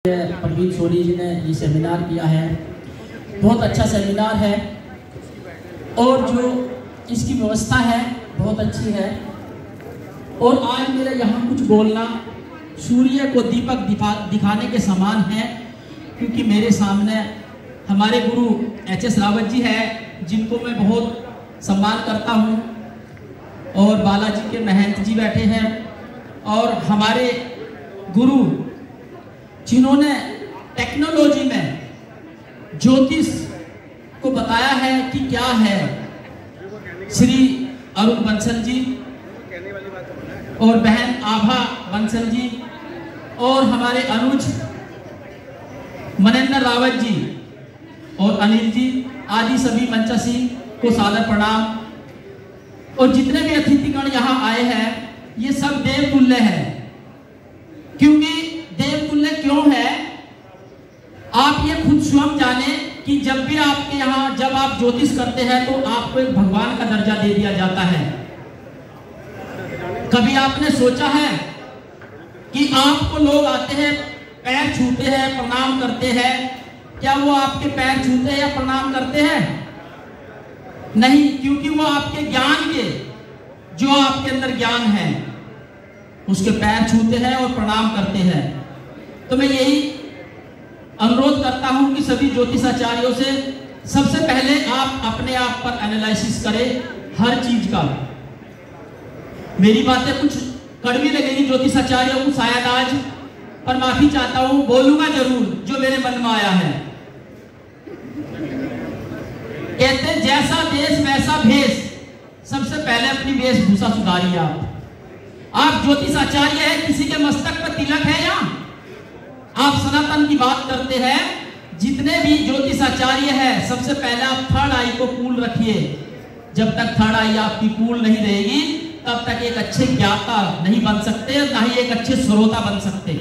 परवीन सोनी जी ने ये सेमिनार किया है, बहुत अच्छा सेमिनार है और जो इसकी व्यवस्था है बहुत अच्छी है। और आज मेरा यहाँ कुछ बोलना सूर्य को दीपक दिखाने के समान है, क्योंकि मेरे सामने हमारे गुरु एच.एस. रावत जी है, जिनको मैं बहुत सम्मान करता हूँ, और बालाजी के महंत जी बैठे हैं, और हमारे गुरु जिन्होंने टेक्नोलॉजी में ज्योतिष को बताया है कि क्या है, श्री अरुण बंसल जी और बहन आभा बंसल जी और हमारे अनुज मनेंद्र रावत जी और अनिल जी आदि सभी मंचासी को सादर प्रणाम। और जितने भी अतिथिगण यहाँ आए हैं ये सब देवतुल्य है। क्योंकि देवतुल्य क्यों है, आप ये खुद स्वयं जाने कि जब भी आपके यहाँ जब आप ज्योतिष करते हैं तो आपको एक भगवान का दर्जा दे दिया जाता है। कभी आपने सोचा है कि आपको लोग आते हैं, पैर छूते हैं, प्रणाम करते हैं, क्या वो आपके पैर छूते हैं या प्रणाम करते हैं? नहीं, क्योंकि वो आपके ज्ञान के, जो आपके अंदर ज्ञान है उसके पैर छूते हैं और प्रणाम करते हैं। तो मैं यही अनुरोध करता हूं कि सभी ज्योतिषाचार्यों से सबसे पहले आप अपने आप पर एनालिसिस करें हर चीज का। मेरी बातें कुछ कड़वी लगेगी ज्योतिषाचार्यों को शायद आज, पर माफी चाहता हूं, बोलूंगा जरूर जो मेरे मन में आया है। कहते जैसा देश वैसा भेष, सबसे पहले अपनी वेशभूषा सुधारिए। आप ज्योतिषाचार्य है, किसी के मस्तक पर तिलक है या आप सनातन की बात करते हैं, जितने भी ज्योतिषाचार्य है सबसे पहले आप थर्ड आई को कूल रखिए। जब तक थर्ड आई आपकी कूल नहीं रहेगी तब तक एक अच्छे ज्ञाता नहीं बन सकते, ना ही एक अच्छे श्रोता बन सकते।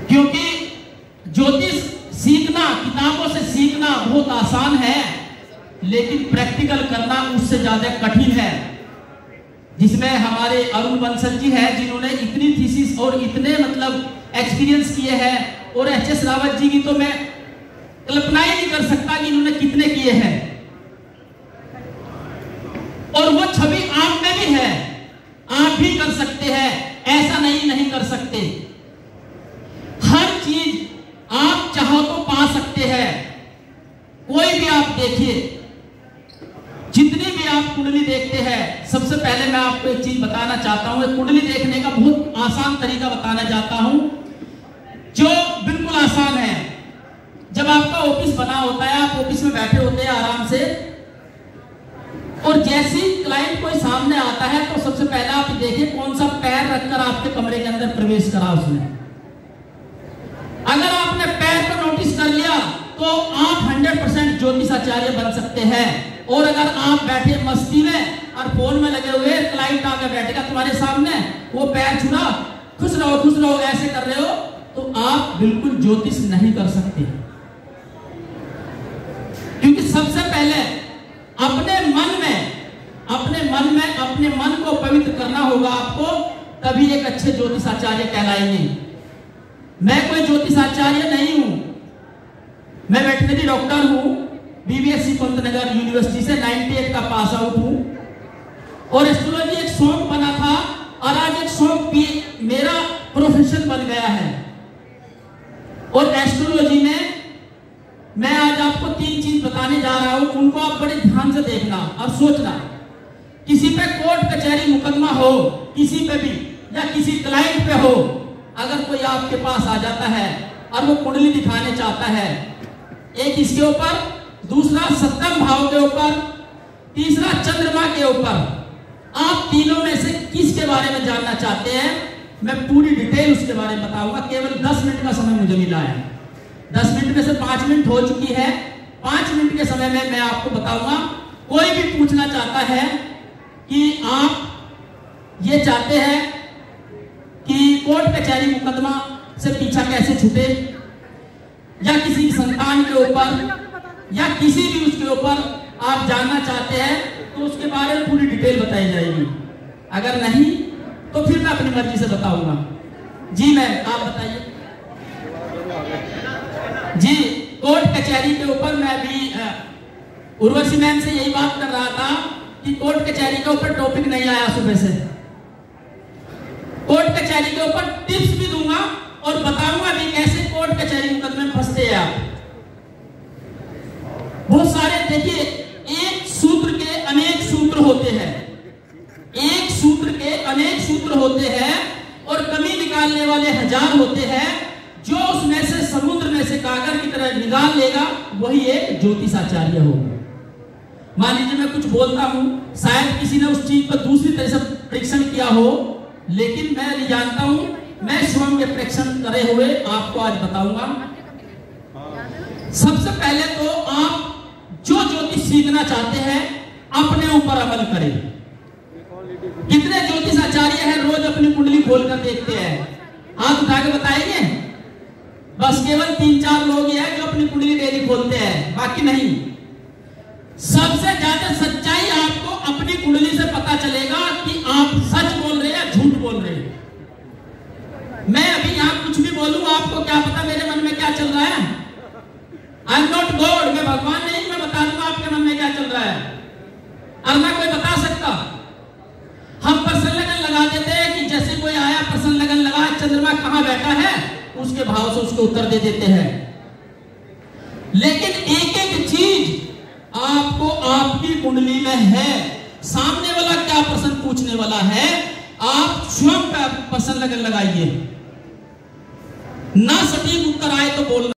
क्योंकि ज्योतिष सीखना, किताबों से सीखना बहुत आसान है, लेकिन प्रैक्टिकल करना उससे ज्यादा कठिन है। जिसमें हमारे अरुण बंसल जी है, जिन्होंने इतनी थीसिस और इतने मतलब एक्सपीरियंस किए हैं, और एच.एस. रावत जी की तो मैं कल्पना ही नहीं कर सकता कि इन्होंने कितने किए हैं। और वो छवि आप में भी है, आप भी कर सकते हैं, ऐसा नहीं कर सकते। हर चीज आप चाहो तो पा सकते हैं। कोई भी आप देखिए, जितनी भी आप कुंडली देखते हैं, सबसे पहले मैं आपको एक चीज बताना चाहता हूं, कुंडली देखने का बहुत आसान तरीका बताना चाहता हूं, जो बिल्कुल आसान है। जब आपका ऑफिस बना होता है, आप ऑफिस में बैठे होते हैं आराम से, और जैसे ही क्लाइंट कोई सामने आता है तो सबसे पहले आप देखिए कौन सा पैर रखकर आपके कमरे के अंदर प्रवेश करा उसने। अगर आपने पैर को नोटिस कर लिया तो आप 100% ज्योतिषाचार्य बन सकते हैं। और अगर आप बैठे मस्ती में और फोन में लगे हुए, क्लाइंट आकर बैठेगा तुम्हारे सामने, वो पैर छुड़ा, खुश रहो ऐसे कर रहे हो, तो आप बिल्कुल ज्योतिष नहीं कर सकते। क्योंकि सबसे पहले अपने मन को पवित्र करना होगा आपको, तभी एक अच्छे ज्योतिषाचार्य कहलाएंगे। मैं कोई ज्योतिषाचार्य नहीं हूं, मैं वेटरनरी डॉक्टर हूं, बीबीएससी पंतनगर यूनिवर्सिटी से 98 का पास आउट हूं, और एस्ट्रोलॉजी एक शौक बना था, और आज एक शौक भी मेरा प्रोफेशन बन गया है। और एस्ट्रोलॉजी में मैं आज आपको 3 चीज बताने जा रहा हूं, उनको आप बड़े ध्यान से देखना और सोचना। किसी पे कोर्ट कचहरी मुकदमा हो, किसी पे भी, या किसी क्लाइंट पे हो, अगर कोई आपके पास आ जाता है और वो कुंडली दिखाने चाहता है, एक इसके ऊपर, दूसरा सप्तम भाव के ऊपर, तीसरा चंद्रमा के ऊपर, आप तीनों में से किसके बारे में जानना चाहते हैं, मैं पूरी डिटेल उसके बारे में बताऊंगा। केवल 10 मिनट का समय मुझे मिला है, 10 मिनट में से 5 मिनट हो चुकी है, 5 मिनट के समय में मैं आपको बताऊंगा। कोई भी पूछना चाहता है कि आप ये चाहते हैं कि कोर्ट कचहरी मुकदमा से पीछा कैसे छूटे, या किसी संतान के ऊपर, या किसी भी उसके ऊपर आप जानना चाहते हैं, तो उसके बारे में पूरी डिटेल बताई जाएगी। अगर नहीं तो फिर मैं अपनी मर्जी से बताऊंगा। जी मैम, आप बताइए। जी, कोर्ट कचहरी के ऊपर मैं भी उर्वशी मैम से यही बात कर रहा था कि कोर्ट कचहरी के ऊपर टॉपिक नहीं आया सुबह से। कोर्ट कचहरी के ऊपर टिप्स भी दूंगा और बताऊंगा भी कैसे कोर्ट कचहरी मुकदमे में फंसते हैं आप। बहुत सारे, देखिए, एक सूत्र के अनेक सूत्र होते हैं, एक सूत्र के अनेक सूत्र होते हैं और कमी निकालने वाले हजार होते हैं। जो उसमें से समुद्र में से कागर की तरह निकाल लेगा वही एक ज्योतिषाचार्य होगा। मान लीजिए मैं कुछ बोलता हूं, शायद किसी ने उस चीज पर दूसरी तरह से परीक्षण किया हो, लेकिन मैं नहीं जानता हूं, मैं स्वयं के परीक्षण करे हुए आपको आज बताऊंगा। सबसे पहले तो आप जो ज्योतिष सीखना चाहते हैं अपने ऊपर अमल करें। कितने ज्योतिष आचार्य हैं रोज अपनी कुंडली खोलकर देखते हैं? हाथ उठा के बताएंगे? बस केवल 3-4 लोग ही हैं जो अपनी कुंडली डेली खोलते हैं, बाकी नहीं। सबसे ज्यादा सच्चाई आपको अपनी कुंडली से पता चलेगा कि आप सच बोल रहे हैं या झूठ बोल रहे हैं। मैं अभी यहां कुछ भी बोलूं, आपको क्या पता मेरे मन में क्या चल रहा है? आई एम नॉट गॉड, मैं भगवान नहीं, मैं बता दूंगा आपके मन में क्या चल रहा है, और ना कोई बता सकता। हम प्रश्न लगन लगा देते हैं कि जैसे कोई आया, प्रश्न लगन लगा, चंद्रमा कहां बैठा है, उसके भाव से उसको उत्तर दे देते हैं। लेकिन एक एक चीज आपको आपकी कुंडली में है। सामने वाला क्या प्रश्न पूछने वाला है, आप स्वयं प्रश्न लगन लगाइए। ना सटीक उत्तर आए तो बोलना।